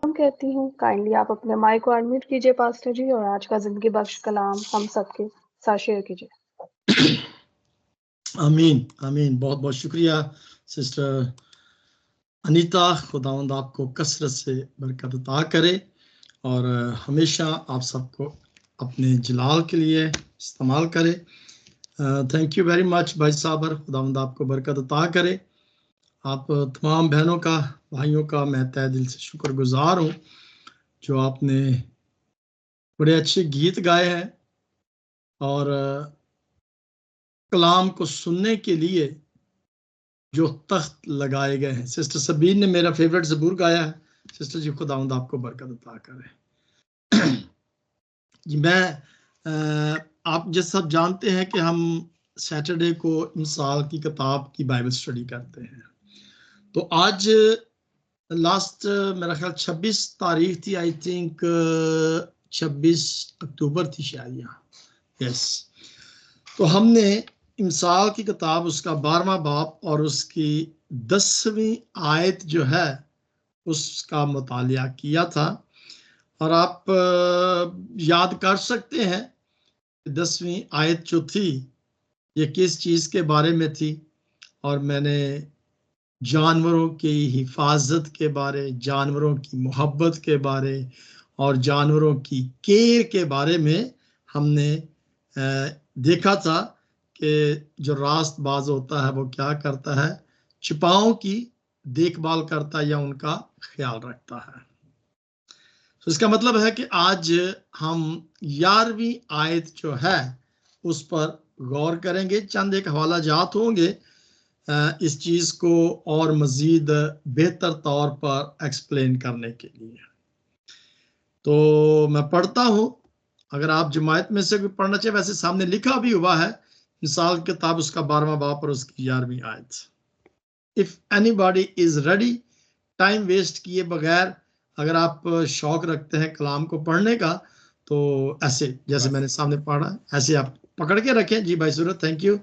हम कहती हूँ काइंडली आप अपने माइक को अनम्यूट कीजिए पास्टर जी, और आज का जिंदगी बख्श कलाम हम सबके साथ शेयर कीजिए। आमीन आमीन। बहुत बहुत शुक्रिया सिस्टर अनीता। खुदावंद आपको कसरत से बरकत अता करे और हमेशा आप सबको अपने जलाल के लिए इस्तेमाल करे। थैंक यू वेरी मच भाई साबर। खुदावंद आपको बरकत अता करे। आप तमाम बहनों का, भाइयों का मैं तहे दिल से शुक्रगुजार हूँ जो आपने बड़े अच्छे गीत गाए हैं और कलाम को सुनने के लिए जो तख्त लगाए गए हैं। सिस्टर सबीन ने मेरा फेवरेट ज़बूर गाया है। सिस्टर जी खुदावंद आपको बरकत अता करे। जी मैं आप जैसे सब जानते हैं कि हम सैटरडे को मिसाल की किताब की बाइबल स्टडी करते हैं। तो आज लास्ट मेरा ख्याल 26 तारीख थी, आई थिंक 26 अक्टूबर थी शायद, यहाँ यस। तो हमने मिसाल की किताब उसका 12वां बाब और उसकी 10वीं आयत जो है उसका मुतालिया किया था। और आप याद कर सकते हैं 10वीं आयत जो थी ये किस चीज के बारे में थी। और मैंने जानवरों की हिफाजत के बारे, जानवरों की मोहब्बत के बारे और जानवरों की केयर के बारे में हमने देखा था कि जो रास्तबाज होता है वो क्या करता है, छिपाओं की देखभाल करता है या उनका ख्याल रखता है। तो इसका मतलब है कि आज हम 11वीं आयत जो है उस पर गौर करेंगे। चंद एक हवाला जात होंगे इस चीज को और मजीद बेहतर तौर पर एक्सप्लेन करने के लिए। तो मैं पढ़ता हूं, अगर आप जमायत में से भी पढ़ना चाहिए, वैसे सामने लिखा भी हुआ है मिसाल किताब उसका 12वां बाब और उसकी 11वीं आयत। If anybody is ready, time waste किए बगैर अगर आप शौक रखते हैं कलाम को पढ़ने का तो ऐसे जैसे मैंने सामने पढ़ा ऐसे आप पकड़ के रखें। जी भाई सूरत, थैंक यू।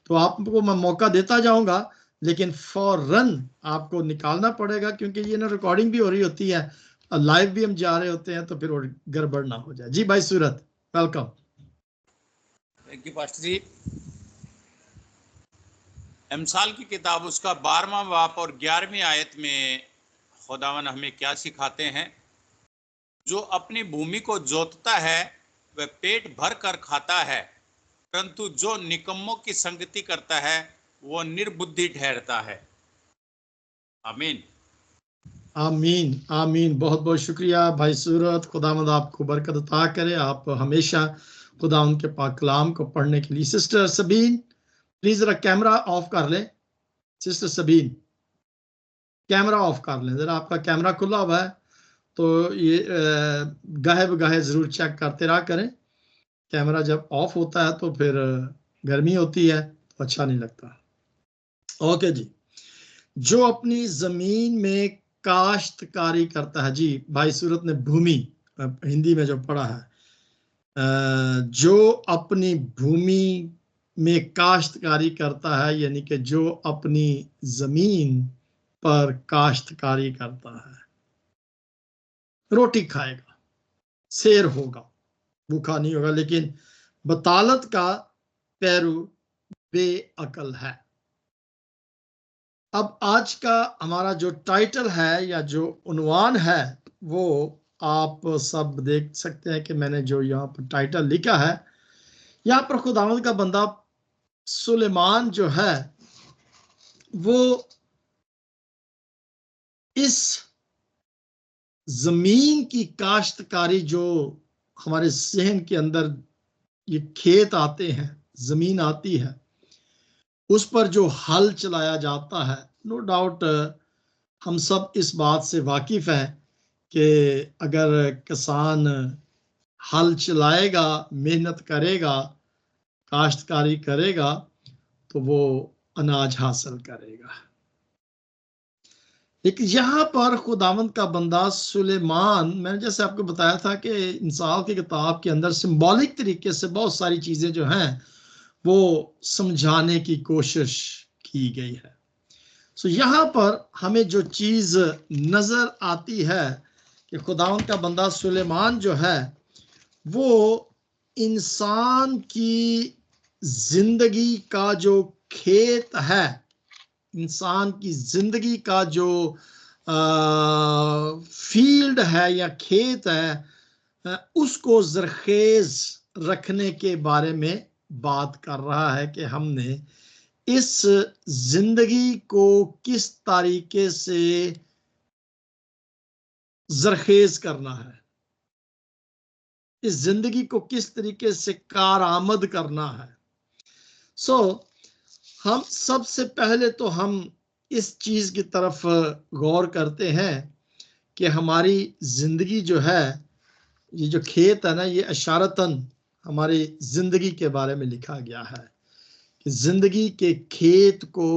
तो आपको मैं मौका देता जाऊंगा, लेकिन फौरन आपको निकालना पड़ेगा क्योंकि ये ना रिकॉर्डिंग भी हो रही होती है, लाइव भी हम जा रहे होते हैं, तो फिर गड़बड़ ना हो जाए। जी भाई सूरत, वेलकम। थैंक यू पास्टर जी। अमसाल की किताब उसका 12वां बाब और 11वीं आयत में खुदावन हमें क्या सिखाते हैं। जो अपनी भूमि को जोतता है वह पेट भर कर खाता है, परंतु जो निकम्मों की संगति करता है वो निर्बुद्धि ठहरता है। आमीन आमीन आमीन। बहुत बहुत शुक्रिया भाई सूरत। खुदावंद आपको बरकत अता करे। आप हमेशा खुदा उनके पाक कलाम को पढ़ने के लिए। सिस्टर सबीन प्लीज जरा कैमरा ऑफ कर लें। सिस्टर सबीन कैमरा ऑफ कर लें जरा, आपका कैमरा खुला हुआ है तो ये गाहे बगाहे जरूर चेक करते रहा करें। कैमरा जब ऑफ होता है तो फिर गर्मी होती है तो अच्छा नहीं लगता। ओके जी। जो अपनी जमीन में काश्तकारी करता है, जी भाई सूरत ने भूमि हिंदी में जो पढ़ा है, जो अपनी भूमि में काश्तकारी करता है यानी कि जो अपनी जमीन पर काश्तकारी करता है रोटी खाएगा, शेर होगा, भूखा नहीं होगा। लेकिन बतालत का पैरू बेअकल है। अब आज का हमारा जो टाइटल है या जो उन्वान है वो आप सब देख सकते हैं कि मैंने जो यहाँ पर टाइटल लिखा है, यहाँ पर खुदावंद का बंदा सुलेमान जो है वो इस जमीन की काश्तकारी, जो हमारे सहन के अंदर ये खेत आते हैं, जमीन आती है, उस पर जो हल चलाया जाता है, नो डाउट हम सब इस बात से वाकिफ हैं कि अगर किसान हल चलाएगा, मेहनत करेगा, काश्तकारी करेगा तो वो अनाज हासिल करेगा। लेकिन यहाँ पर खुदावंद का बंदा सुलेमान, मैंने जैसे आपको बताया था कि इंसाल की किताब के अंदर सिंबॉलिक तरीके से बहुत सारी चीजें जो हैं वो समझाने की कोशिश की गई है। सो यहाँ पर हमें जो चीज नजर आती है कि खुदावंद का बंदा सुलेमान जो है वो इंसान की जिंदगी का जो खेत है, इंसान की जिंदगी का जो फील्ड है या खेत है, उसको जरखेज रखने के बारे में बात कर रहा है कि हमने इस जिंदगी को किस तरीके से जरखेज करना है, इस जिंदगी को किस तरीके से कारआमद करना है। हम सबसे पहले तो हम इस चीज की तरफ गौर करते हैं कि हमारी जिंदगी जो है, ये जो खेत है ना, ये इशारतन हमारी जिंदगी के बारे में लिखा गया है कि जिंदगी के खेत को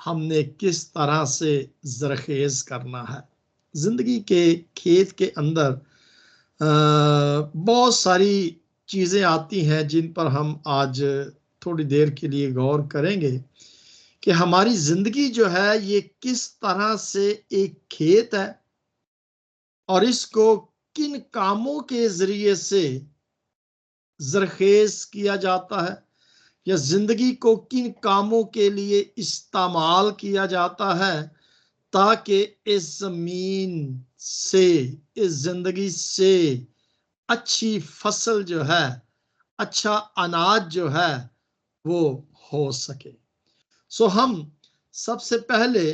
हमने किस तरह से जरखेज करना है। जिंदगी के खेत के अंदर बहुत सारी चीजें आती हैं जिन पर हम आज थोड़ी देर के लिए गौर करेंगे कि हमारी जिंदगी जो है ये किस तरह से एक खेत है और इसको किन कामों के जरिए से जरखेज किया जाता है या जिंदगी को किन कामों के लिए इस्तेमाल किया जाता है ताकि इस जमीन से, इस जिंदगी से अच्छी फसल जो है, अच्छा अनाज जो है वो हो सके। हम सबसे पहले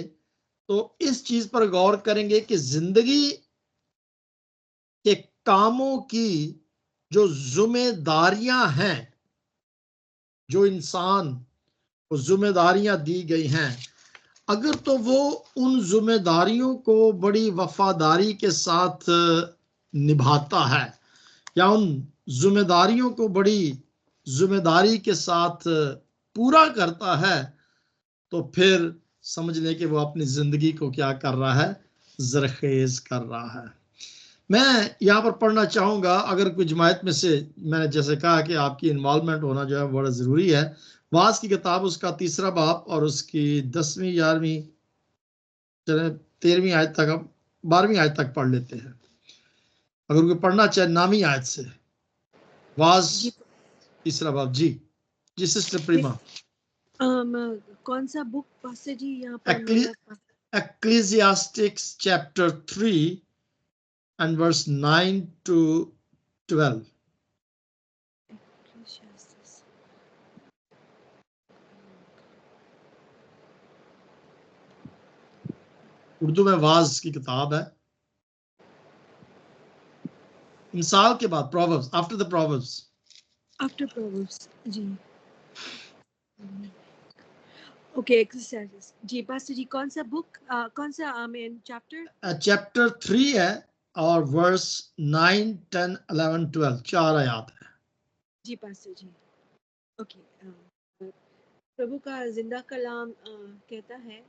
तो इस चीज पर गौर करेंगे कि जिंदगी के कामों की जो जिम्मेदारियां हैं, जो इंसान को जिम्मेदारियां दी गई हैं, अगर तो वो उन जिम्मेदारियों को बड़ी वफादारी के साथ निभाता है या उन जिम्मेदारियों को बड़ी जिम्मेदारी के साथ पूरा करता है, तो फिर समझ लें कि वो अपनी जिंदगी को क्या कर रहा है, जरखेज कर रहा है। मैं यहाँ पर पढ़ना चाहूंगा, अगर कोई जमायत में से, मैंने जैसे कहा कि आपकी इन्वॉल्वमेंट होना जो है बड़ा जरूरी है। वास की किताब उसका 3रा बाब और उसकी 10वीं 11वीं 13वीं आयत तक, 12वीं आयत तक पढ़ लेते हैं। अगर कोई पढ़ना चाहे 9वीं आयत से, वास 3रा बाब। जी जी सिस्टर प्रीमा। कौन सा बुक पास्टर जी यहाँ पर? Ecclesiastes chapter 3 and verse 9 to 12. Urdu में वाज की किताब है। मिसाल के बाद proverbs, after the proverbs. After proverbs जी। ओके, एक्सरसाइजेस जी। पास्टर जी कौन सा बुक, कौन सा चैप्टर? चैप्टर 3 है और वर्स 9, 10, 11, 12 4 आयत है जी पास्टर जी। ओके, प्रभु का जिंदा कलाम कहता है,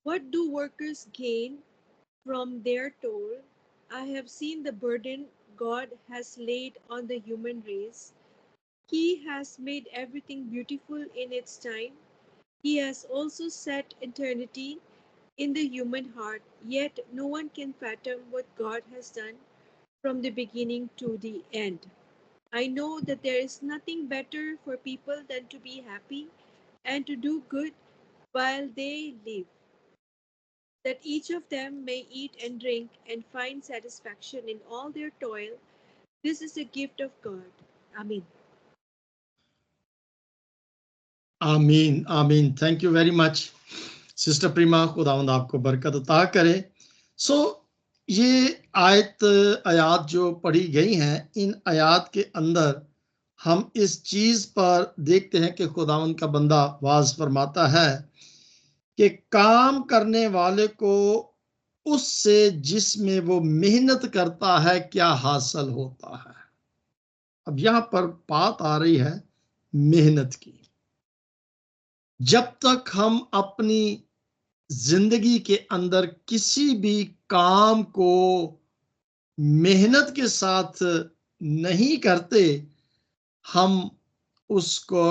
What do workers gain from their toil? I have seen the burden God has laid on the human race. He has made everything beautiful in its time. He has also set eternity in the human heart, yet no one can fathom what God has done from the beginning to the end. I know that there is nothing better for people than to be happy and to do good while they live, that each of them may eat and drink and find satisfaction in all their toil. This is a gift of God. Amen. आमीन आमीन। Thank you very much sister Preema, खुदावंद आपको बरकत अता करे। ये आयात जो पढ़ी गई हैं, इन आयात के अंदर हम इस चीज पर देखते हैं कि खुदावंद का बंदा वाज फरमाता है कि काम करने वाले को उससे जिसमें वो मेहनत करता है क्या हासिल होता है। अब यहां पर बात आ रही है मेहनत की। जब तक हम अपनी जिंदगी के अंदर किसी भी काम को मेहनत के साथ नहीं करते, हम उसको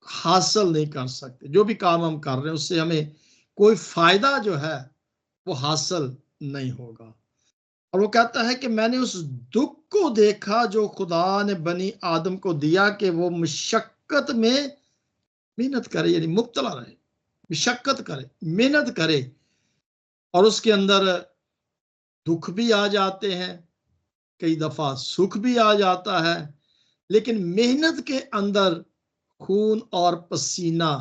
हासिल नहीं कर सकते। जो भी काम हम कर रहे हैं उससे हमें कोई फायदा जो है वो हासिल नहीं होगा। और वो कहता है कि मैंने उस दुख को देखा जो खुदा ने बनी आदम को दिया कि वो मशक्कत में मेहनत करे, यानी मुब्तला रहे, मशक्कत करे, मेहनत करे, और उसके अंदर दुख भी आ जाते हैं, कई दफा सुख भी आ जाता है, लेकिन मेहनत के अंदर खून और पसीना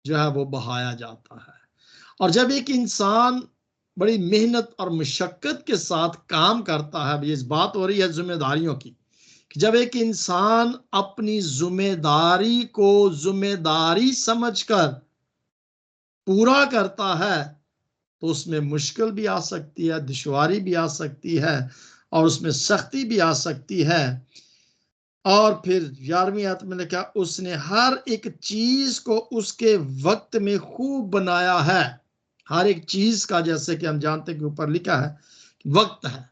जो है वो बहाया जाता है। और जब एक इंसान बड़ी मेहनत और मुशक्कत के साथ काम करता है, ये इस बात हो रही है जिम्मेदारियों की, कि जब एक इंसान अपनी जिम्मेदारी को जिम्मेदारी समझकर पूरा करता है तो उसमें मुश्किल भी आ सकती है, दुश्वारी भी आ सकती है, और उसमें सख्ती भी आ सकती है। और फिर 11वीं आयत में लिखा, उसने हर एक चीज को उसके वक्त में खूब बनाया है। हर एक चीज का, जैसे कि हम जानते हैं कि ऊपर लिखा है, वक्त है,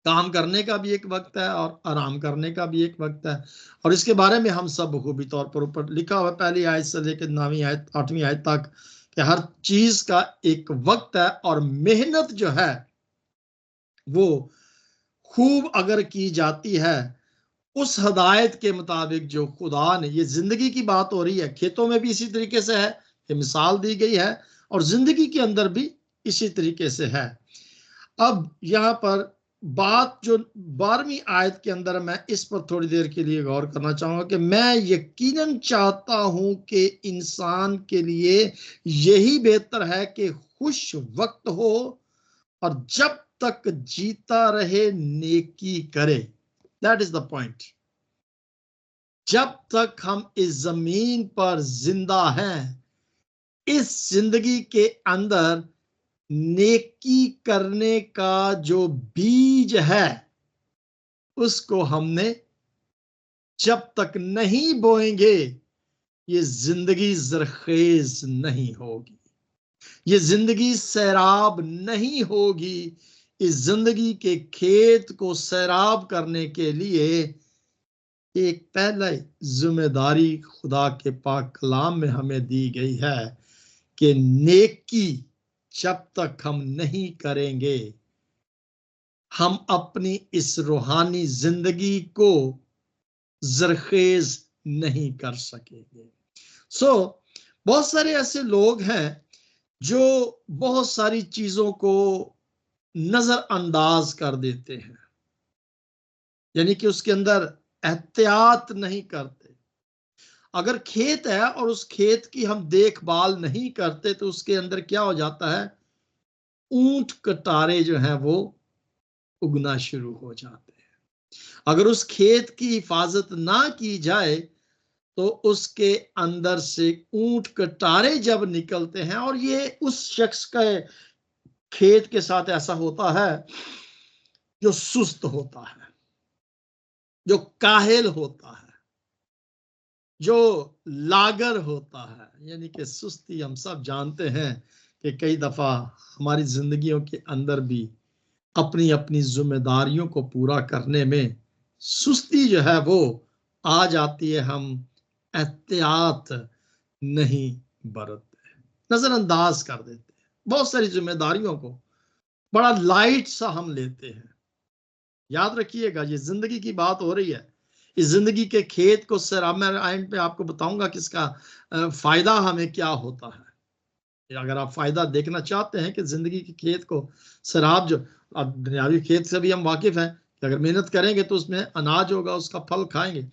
काम करने का भी एक वक्त है और आराम करने का भी एक वक्त है। और इसके बारे में हम सब बखूबी तौर पर ऊपर लिखा हुआ पहली आयत से लेकर 9वीं आयत 8वीं आयत तक कि हर चीज का एक वक्त है, और मेहनत जो है वो खूब अगर की जाती है उस हदायत के मुताबिक जो खुदा ने, ये जिंदगी की बात हो रही है, खेतों में भी इसी तरीके से है, ये मिसाल दी गई है, और जिंदगी के अंदर भी इसी तरीके से है। अब यहां पर बात जो 12वीं आयत के अंदर, मैं इस पर थोड़ी देर के लिए गौर करना चाहूंगा कि मैं यकीनन चाहता हूं कि इंसान के लिए यही बेहतर है कि खुश वक्त हो और जब तक जीता रहे नेकी करे। That is the point. जब तक हम इस जमीन पर जिंदा हैं, इस जिंदगी के अंदर नेकी करने का जो बीज है उसको हमने जब तक नहीं बोएंगे, ये जिंदगी जरखेज नहीं होगी, ये जिंदगी सैराब नहीं होगी। इस जिंदगी के खेत को सैराब करने के लिए एक पहले जिम्मेदारी खुदा के पाक कलाम में हमें दी गई है कि नेकी जब तक हम नहीं करेंगे, हम अपनी इस रूहानी जिंदगी को जरखेज नहीं कर सकेंगे। बहुत सारे ऐसे लोग हैं जो बहुत सारी चीजों को नजरअंदाज कर देते हैं, यानी कि उसके अंदर एहतियात नहीं करते। अगर खेत है और उस खेत की हम देखभाल नहीं करते तो उसके अंदर क्या हो जाता है, ऊंट कटारे जो हैं वो उगना शुरू हो जाते हैं। अगर उस खेत की हिफाजत ना की जाए तो उसके अंदर से ऊंट कटारे जब निकलते हैं, और ये उस शख्स के खेत के साथ ऐसा होता है जो सुस्त होता है, जो काहिल होता है, जो लागर होता है। यानी कि सुस्ती, हम सब जानते हैं कि कई दफा हमारी जिंदगियों के अंदर भी अपनी अपनी जिम्मेदारियों को पूरा करने में सुस्ती जो है वो आ जाती है। हम एहतियात नहीं बरतते, नजरअंदाज कर देते हैं, बहुत सारी जिम्मेदारियों को बड़ा लाइट सा हम लेते हैं। याद रखिएगा, ये जिंदगी की बात हो रही है। इस जिंदगी के खेत को सैराब, मैं एंड पे आपको बताऊंगा कि इसका फायदा हमें क्या होता है। अगर आप फायदा देखना चाहते हैं कि जिंदगी के खेत को सैराब, जो अब दुनियावी खेत से भी हम वाकिफ हैं कि अगर मेहनत करेंगे तो उसमें अनाज होगा, उसका फल खाएंगे।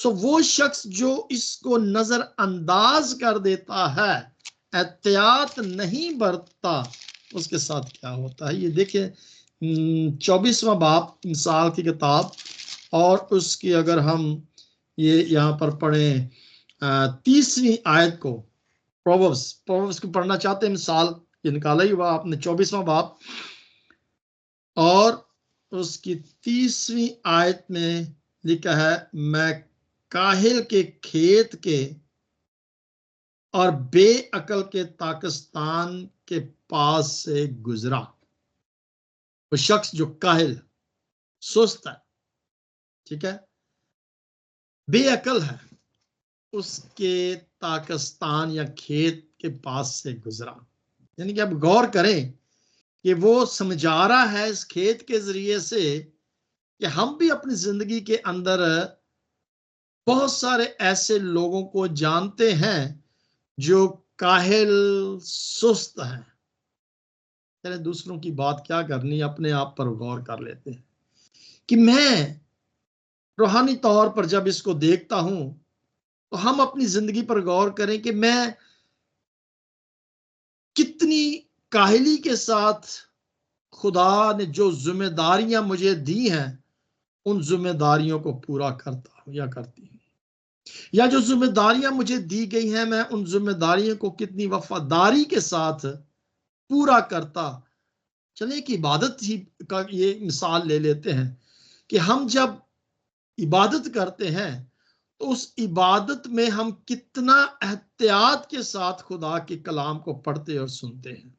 वो शख्स जो इसको नजरअंदाज कर देता है, एहतियात नहीं बरतता, उसके साथ क्या होता है ये देखिए। 24वां बाब मिसाल की किताब, और उसकी अगर हम ये यहाँ पर पढ़ें 30वीं आयत को, प्रोवर्ब्स को पढ़ना चाहते हैं, मिसाल ये निकाला ही हुआ आपने 24वां बाब और उसकी 30वीं आयत में लिखा है, मैं काहिल के खेत के और बेअकल के ताकिस्तान के पास से गुजरा। वो शख्स जो काहिल, सुस्त है, ठीक है, बेअकल है, उसके ताकिस्तान या खेत के पास से गुजरा। यानी कि अब गौर करें कि वो समझा रहा है इस खेत के जरिए से कि हम भी अपनी जिंदगी के अंदर बहुत सारे ऐसे लोगों को जानते हैं जो काहिल सुस्त हैं। चले दूसरों की बात क्या करनी, अपने आप पर गौर कर लेते हैं कि मैं रूहानी तौर पर जब इसको देखता हूं तो हम अपनी जिंदगी पर गौर करें कि मैं कितनी काहिली के साथ खुदा ने जो जिम्मेदारियां मुझे दी हैं उन जिम्मेदारियों को पूरा करता हूं या करती हूं, या जो जिम्मेदारियां मुझे दी गई हैं मैं उन जिम्मेदारियों को कितनी वफादारी के साथ पूरा करता। चले कि इबादत ही का ये मिसाल ले लेते हैं कि हम जब इबादत करते हैं तो उस इबादत में हम कितना एहतियात के साथ खुदा के कलाम को पढ़ते और सुनते हैं,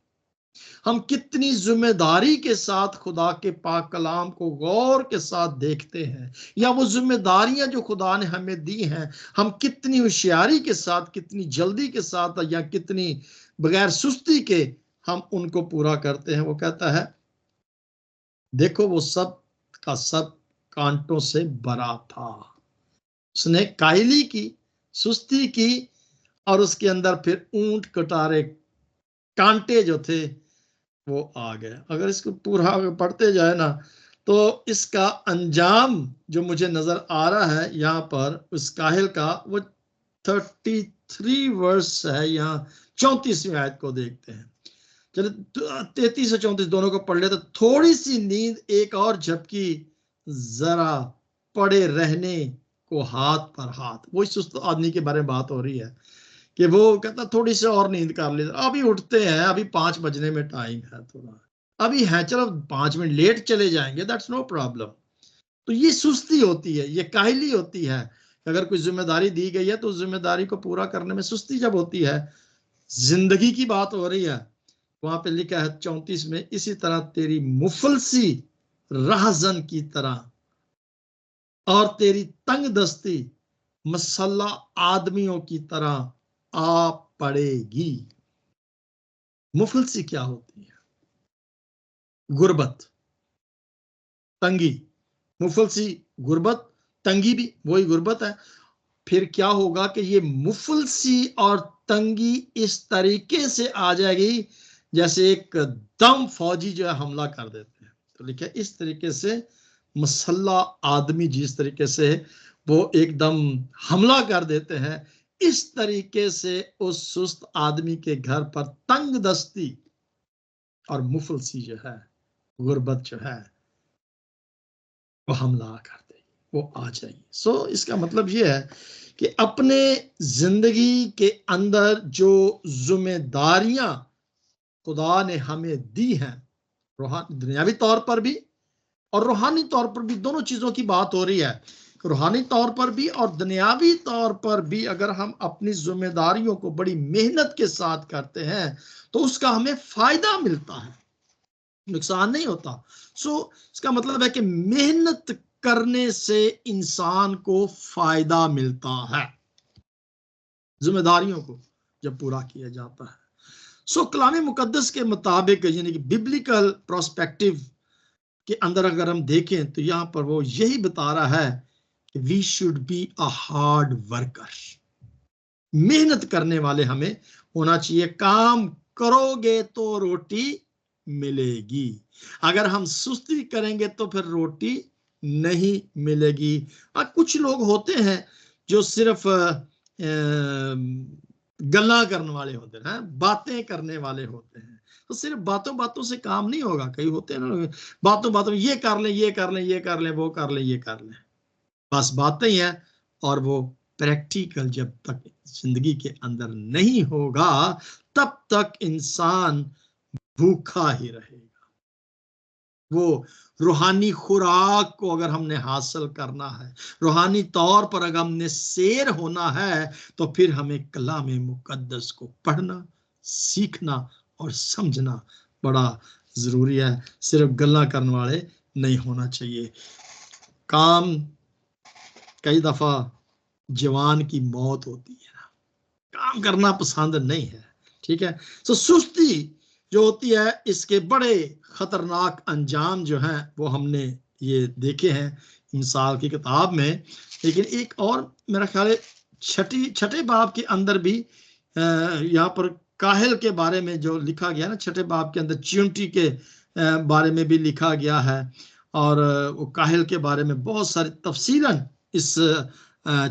हम कितनी जिम्मेदारी के साथ खुदा के पाक कलाम को गौर के साथ देखते हैं, या वो जिम्मेदारियां जो खुदा ने हमें दी हैं हम कितनी होशियारी के साथ, कितनी जल्दी के साथ या कितनी बगैर सुस्ती के हम उनको पूरा करते हैं। वो कहता है देखो वो सब का सब कांटों से भरा था। उसने काहिली की, सुस्ती की और उसके अंदर फिर ऊंट कटारे कांटे जो थे वो आ गए। अगर इसको पूरा पढ़ते जाए ना तो इसका अंजाम जो मुझे नजर आ रहा है यहाँ पर उस काहिल का, वो 33 वर्स है, यहाँ 34वीं आयत को देखते हैं। चलो 33 से 34 दोनों को पढ़ ले तो थोड़ी सी नींद एक और झपकी जरा पड़े रहने को हाथ पर हाथ। वो सुस्त आदमी के बारे में बात हो रही है कि वो कहता थोड़ी सी और नींद कर ले, अभी उठते हैं, अभी 5 बजने में टाइम है, थोड़ा अभी है, चलो 5 मिनट लेट चले जाएंगे, दैट्स नो प्रॉब्लम। तो ये सुस्ती होती है, ये काहिली होती है। अगर कोई जिम्मेदारी दी गई है तो उस जिम्मेदारी को पूरा करने में सुस्ती जब होती है, जिंदगी की बात हो रही है। वहां पे लिखा है 34 में, इसी तरह तेरी मुफलसी राहजन की तरह और तेरी तंग दस्ती मसल्ला आदमियों की तरह आ पड़ेगी। मुफलसी क्या होती है? गुर्बत, तंगी। मुफलसी गुर्बत, तंगी भी वही गुर्बत है। फिर क्या होगा कि ये मुफलसी और तंगी इस तरीके से आ जाएगी जैसे एक दम फौजी जो है हमला कर देते हैं। तो लिखा इस तरीके से मसल्ला आदमी जिस तरीके से वो एकदम हमला कर देते हैं, इस तरीके से उस सुस्त आदमी के घर पर तंग दस्ती और मुफलसी जो है, गुर्बत जो है, वो हमला कर देगी, वो आ जाएगी। सो इसका मतलब ये है कि अपने जिंदगी के अंदर जो जिम्मेदारियां खुदा ने हमें दी हैं, दुनियावी तौर पर भी और रूहानी तौर पर भी, दोनों चीजों की बात हो रही है। रूहानी तौर पर भी और दुनियावी तौर पर भी अगर हम अपनी जिम्मेदारियों को बड़ी मेहनत के साथ करते हैं तो उसका हमें फायदा मिलता है, नुकसान नहीं होता। सो इसका मतलब है कि मेहनत करने से इंसान को फायदा मिलता है, जिम्मेदारियों को जब पूरा किया जाता है। सो कलाम मुकद्दस के मुताबिक, यानी कि बिब्लिकल प्रोस्पेक्टिव के अंदर अगर हम देखें तो यहां पर वो यही बता रहा है कि we should be a hard worker. मेहनत करने वाले हमें होना चाहिए। काम करोगे तो रोटी मिलेगी, अगर हम सुस्ती करेंगे तो फिर रोटी नहीं मिलेगी। कुछ लोग होते हैं जो सिर्फ गल्ला करने वाले होते हैं, बातें करने वाले होते हैं। तो सिर्फ बातों बातों से काम नहीं होगा। कई होते हैं ना, बातों बातों में ये कर लें, ये कर लें, ये कर लें, वो कर लें, ये कर लें, बस बातें ही हैं। और वो प्रैक्टिकल जब तक जिंदगी के अंदर नहीं होगा तब तक इंसान भूखा ही रहेगा। वो रूहानी खुराक को अगर हमने हासिल करना है, रूहानी तौर पर अगर हमने शेर होना है, तो फिर हमें कलाम मुकद्दस को पढ़ना, सीखना और समझना बड़ा जरूरी है। सिर्फ गल्ला करने वाले नहीं होना चाहिए। काम कई दफा जवान की मौत होती है, काम करना पसंद नहीं है, ठीक है। सो सुस्ती जो होती है, इसके बड़े खतरनाक अंजाम जो हैं वो हमने ये देखे हैं इंसाल की किताब में। लेकिन एक और मेरा ख्याल है छठे बाब के अंदर भी यहाँ पर काहिल के बारे में जो लिखा गया ना, छठे बाब के अंदर चींटी के बारे में भी लिखा गया है, और वो काहिल के बारे में बहुत सारी तफसीलन इस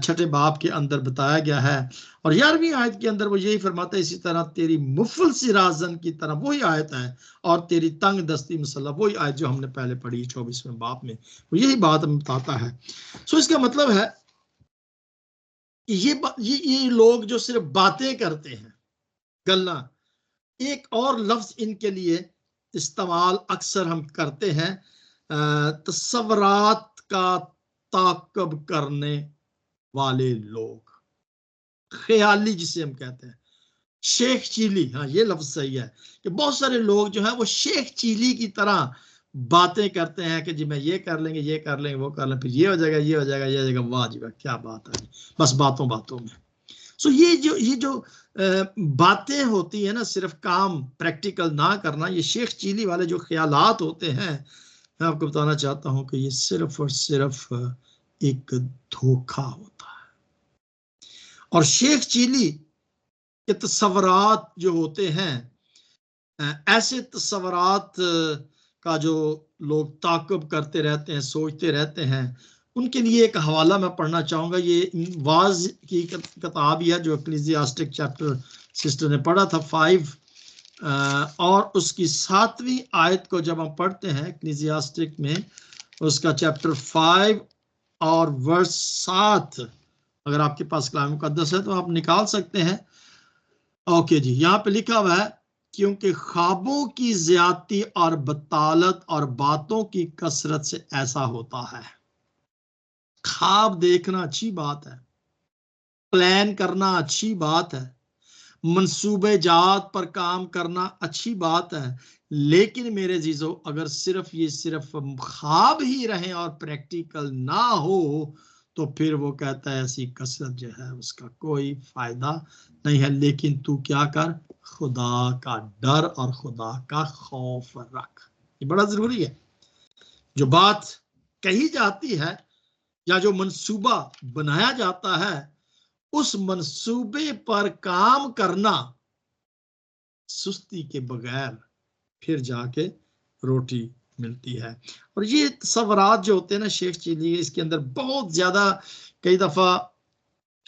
छठे बाब के अंदर बताया गया है। और 11वीं आयत के अंदर वो यही फरमाता है, इसी तरह तेरी मुफल सिराजन की तरह, वही आयत है, और तेरी तंग दस्ती मसल्ला, वही आयत जो हमने पहले पढ़ी 24वें बाब में, वो यही बात हमें बताता है। सो इसका मतलब है कि ये लोग जो सिर्फ बातें करते हैं, गल्ला, एक और लफ्ज इनके लिए इस्तेमाल अक्सर हम करते हैं, तस्वरात का ताकब करने वाले लोग, ख्याली जिसे हम कहते हैं, शेख चीली, हाँ ये लफ्ज सही है कि बहुत सारे लोग जो है वो शेख चीली की तरह बातें करते हैं कि जी मैं ये कर लेंगे, ये कर लेंगे, वो कर लेंगे, फिर ये हो जाएगा, ये हो जाएगा, ये हो जाएगा, वाह जी वाह क्या बात है, बस बातों बातों में। सो ये जो बातें होती है ना, सिर्फ काम प्रैक्टिकल ना करना, ये शेख चीली वाले जो ख्यालात होते हैं, मैं आपको बताना चाहता हूं कि ये सिर्फ और सिर्फ एक धोखा होता है। और शेख चीली के तस्वरात जो होते हैं, ऐसे तस्वरात का जो लोग ताक़ुब करते रहते हैं, सोचते रहते हैं, उनके लिए एक हवाला मैं पढ़ना चाहूँगा। ये वाज की किताब है जो इक्लेसियास्टिक चैप्टर सिस्टर ने पढ़ा था 5, और उसकी 7वीं आयत को जब हम पढ़ते हैं इक्लेसियास्टिक में, उसका चैप्टर 5 और वर्स 7, अगर आपके पास कलाम मुकद्दस है तो आप निकाल सकते हैं। ओके जी, यहाँ पे लिखा हुआ है, क्योंकि ख्वाबों की ज्यादती और बतालत और बातों की कसरत से ऐसा होता है। ख्वाब देखना अच्छी बात है, प्लान करना अच्छी बात है, मंसूबे जात पर काम करना अच्छी बात है, लेकिन मेरे जीजो अगर सिर्फ ख्वाब ही रहे और प्रैक्टिकल ना हो तो फिर वो कहता है ऐसी कसरत जो है उसका कोई फायदा नहीं है। लेकिन तू क्या कर, खुदा का डर और खुदा का खौफ रख। ये बड़ा जरूरी है। जो बात कही जाती है या जो मंसूबा बनाया जाता है, उस मंसूबे पर काम करना सुस्ती के बगैर फिर जाके रोटी मिलती है। और ये तस्वरात जो होते हैं ना शेख चीली, इसके अंदर बहुत ज्यादा कई दफा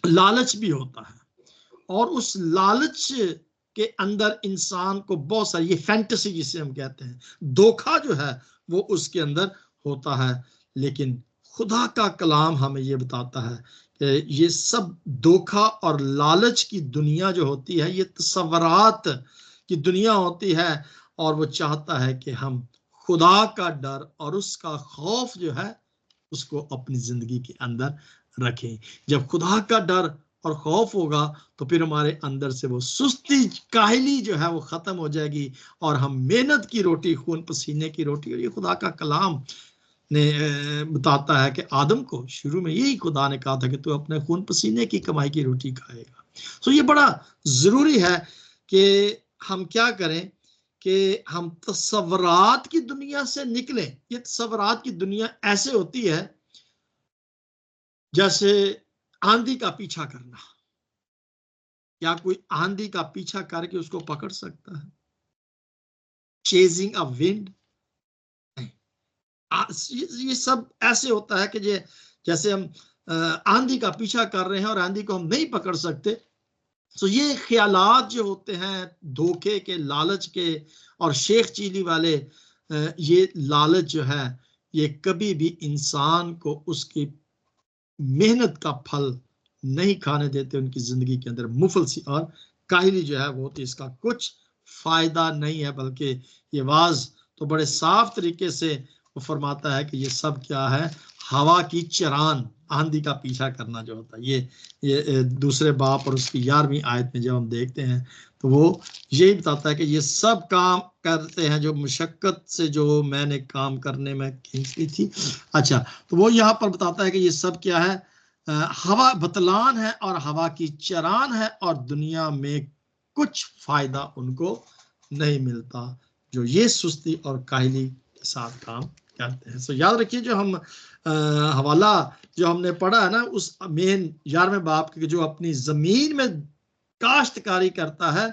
लालच भी होता है, और उस लालच के अंदर इंसान को बहुत सारी, ये फैंटेसी जिसे हम कहते हैं, धोखा जो है वो उसके अंदर होता है। लेकिन खुदा का कलाम हमें ये बताता है कि ये सब धोखा और लालच की दुनिया जो होती है, ये तस्वरात की दुनिया होती है, और वो चाहता है कि हम खुदा का डर और उसका खौफ जो है उसको अपनी जिंदगी के अंदर रखें। जब खुदा का डर और खौफ होगा तो फिर हमारे अंदर से वो सुस्ती, काहली जो है वो खत्म हो जाएगी, और हम मेहनत की रोटी, खून पसीने की रोटी, और ये खुदा का कलाम ने बताता है कि आदम को शुरू में यही खुदा ने कहा था कि तू अपने खून पसीने की कमाई की रोटी खाएगा। सो ये बड़ा जरूरी है कि हम क्या करें कि हम तस्वरात की दुनिया से निकलें। ये तस्वरात की दुनिया ऐसे होती है जैसे आंधी का पीछा करना। क्या कोई आंधी का पीछा करके उसको पकड़ सकता है? चेजिंग अ विंड, ये सब ऐसे होता है कि जैसे हम आंधी का पीछा कर रहे हैं और आंधी को हम नहीं पकड़ सकते। तो ये ख्यालात जो होते हैं धोखे के, लालच के और शेख चीली वाले, ये लालच जो है ये कभी भी इंसान को उसकी मेहनत का फल नहीं खाने देते उनकी जिंदगी के अंदर। मुफलसी और काहिली जो है वो तो इसका कुछ फायदा नहीं है, बल्कि ये वाज तो बड़े साफ तरीके से वो फरमाता है कि ये सब क्या है, हवा की चरान, आंधी का पीछा करना जो होता है। ये दूसरे बाप और उसकी 11वीं आयत में जब हम देखते हैं तो वो यही बताता है कि ये सब काम करते हैं जो मुशक्कत से जो मैंने काम करने में खींची थी। अच्छा, तो वो यहाँ पर बताता है कि ये सब क्या है, हवा बतलान है और हवा की चरान है, और दुनिया में कुछ फायदा उनको नहीं मिलता जो ये सुस्ती और काहली के साथ काम करते हैं। सो याद रखिए, जो हम हवाला जो हमने पढ़ा है ना, उस मेन 11वें बाब के, जो अपनी जमीन में काश्तकारी करता है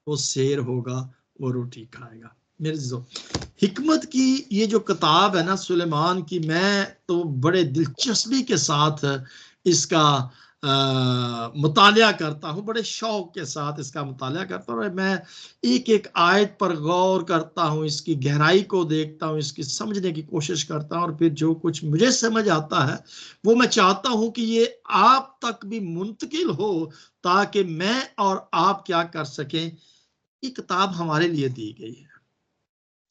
वो शेर होगा, वो रोटी खाएगा। मेरे जो हिकमत की ये जो किताब है ना सुलेमान की, मैं तो बड़े दिलचस्पी के साथ इसका मुतालिया करता हूँ, बड़े शौक के साथ इसका मुतालिया करता हूँ। मैं एक एक आयत पर गौर करता हूँ, इसकी गहराई को देखता हूँ, इसकी समझने की कोशिश करता हूँ, और फिर जो कुछ मुझे समझ आता है वो मैं चाहता हूँ कि ये आप तक भी मुंतकिल हो, ताकि मैं और आप क्या कर सकें। ये किताब हमारे लिए दी गई है।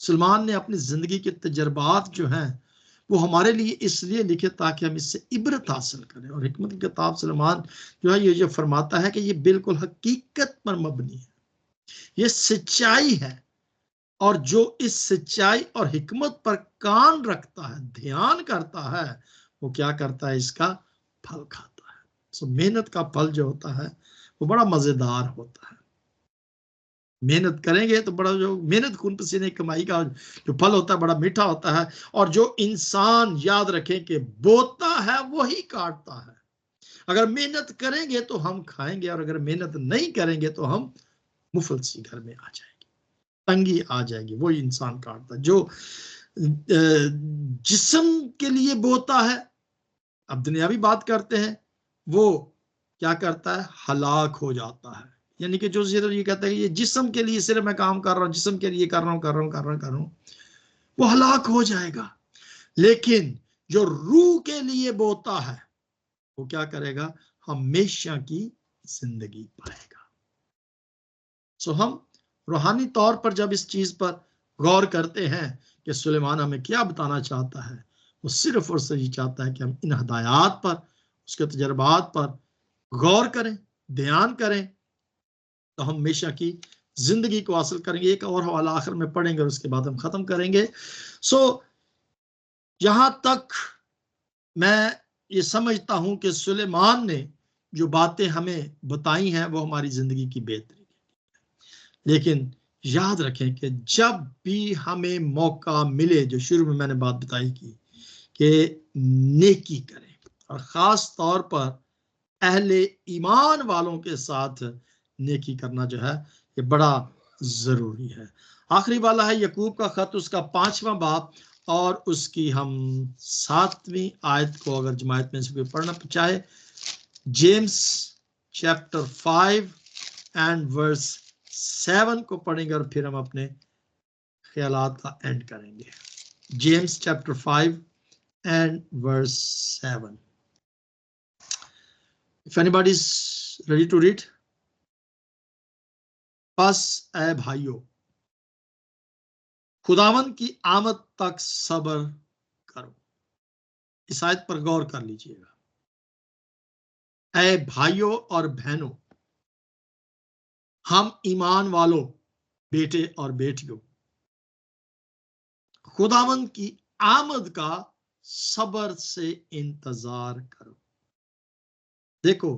सुलेमान ने अपनी जिंदगी के तजर्बात जो हैं वो हमारे लिए इसलिए लिखे ताकि हम इससे इबरत हासिल करें। और हिकमत की किताब सुलेमान जो है ये जो फरमाता है कि ये बिल्कुल हकीकत पर मबनी है, ये सच्चाई है, और जो इस सच्चाई और हिकमत पर कान रखता है, ध्यान करता है, वो क्या करता है, इसका फल खाता है। सो मेहनत का फल जो होता है वो बड़ा मजेदार होता है। मेहनत करेंगे तो बड़ा, जो मेहनत खून पसीने कमाई का जो फल होता है बड़ा मीठा होता है। और जो इंसान, याद रखें कि बोता है वही काटता है। अगर मेहनत करेंगे तो हम खाएंगे, और अगर मेहनत नहीं करेंगे तो हम मुफलसी घर में आ जाएंगे, तंगी आ जाएगी। वही इंसान काटता है। जो जिस्म के लिए बोता है, अब दुनियावी बात करते हैं, वो क्या करता है, हलाक हो जाता है। यानी कि जो सिर्फ ये कहता है कि ये जिस्म के लिए सिर्फ मैं काम कर रहा हूँ, जिस्म के लिए कर रहा हूँ, वो हलाक हो जाएगा। लेकिन जो रूह के लिए बोता है वो क्या करेगा, हमेशा की जिंदगी पाएगा। सो हम रूहानी तौर पर जब इस चीज पर गौर करते हैं कि सुलेमान हमें क्या बताना चाहता है, वो सिर्फ और सिर्फ चाहता है कि हम इन हदायत पर, उसके तजर्बात पर गौर करें, ध्यान करें, तो हम हमेशा की जिंदगी को हासिल करेंगे। एक और हवाला आखिर में पढ़ेंगे और उसके बाद हम खत्म करेंगे। सो यहां तक मैं ये समझता हूं कि सुलेमान ने जो बातें हमें बताई हैं वो हमारी जिंदगी की बेहतरी, लेकिन याद रखें कि जब भी हमें मौका मिले, जो शुरू में मैंने बात बताई कि नेकी करें, और खास तौर पर अहले ईमान वालों के साथ नेकी करना जो है ये बड़ा जरूरी है। आखिरी वाला है यकूब का खत, उसका 5वां बाब और उसकी हम 7वीं आयत को अगर जमायत में से कोई पढ़ना चाहे, जेम्स चैप्टर 5 एंड वर्स 7 को पढ़ेंगे और फिर हम अपने ख्यालात का एंड करेंगे। James chapter 5 and verse 7। If anybody is ready to read, बस ऐ भाइयों खुदावंद की आमद तक सब्र करो। इस आयत पर गौर कर लीजिएगा। ऐ भाइयों और बहनों, हम ईमान वालों, बेटे और बेटियों, खुदावंद की आमद का सब्र से इंतजार करो। देखो,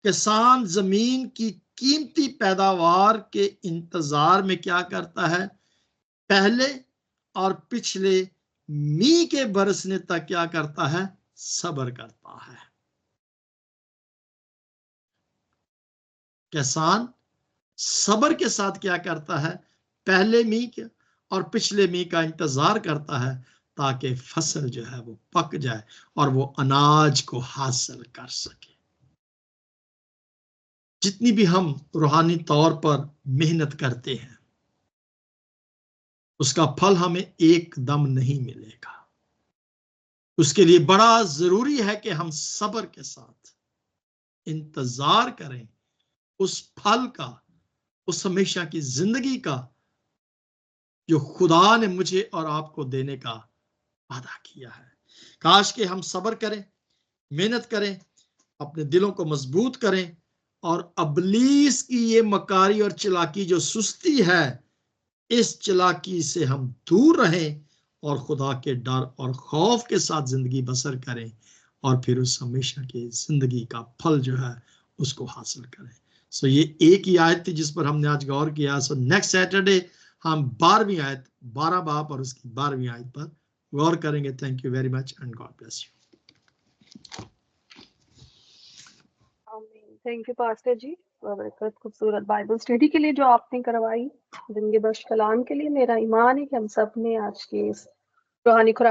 किसान जमीन की कीमती पैदावार के इंतजार में क्या करता है, पहले और पिछले मींह के बरसने तक क्या करता है, सब्र करता है। किसान सब्र के साथ क्या करता है, पहले मींह के और पिछले मींह का इंतजार करता है, ताकि फसल जो है वो पक जाए और वो अनाज को हासिल कर सके। जितनी भी हम रूहानी तौर पर मेहनत करते हैं उसका फल हमें एकदम नहीं मिलेगा। उसके लिए बड़ा जरूरी है कि हम सब्र के साथ इंतजार करें उस फल का, उस हमेशा की जिंदगी का जो खुदा ने मुझे और आपको देने का वादा किया है। काश के हम सब्र करें, मेहनत करें, अपने दिलों को मजबूत करें, और अबलीस की ये मकारी और चालाकी जो सुस्ती है, इस चालाकी से हम दूर रहें और खुदा के डर और खौफ के साथ जिंदगी बसर करें, और फिर उस हमेशा की जिंदगी का फल जो है उसको हासिल करें। सो ये एक ही आयत थी जिस पर हमने आज गौर किया। सो नेक्स्ट सैटरडे हम 12वीं आयत, 12 बाब और उसकी 12वीं आयत पर गौर करेंगे। Thank you very much and God bless you. Thank you pastor ji, बरकत खूबसूरत बाइबल स्टडी के लिए जो आपने करवाई, जिंदगी बख्श कलाम के लिए। मेरा ईमान है कि हम सब ने आज के इस रूहानी खुराक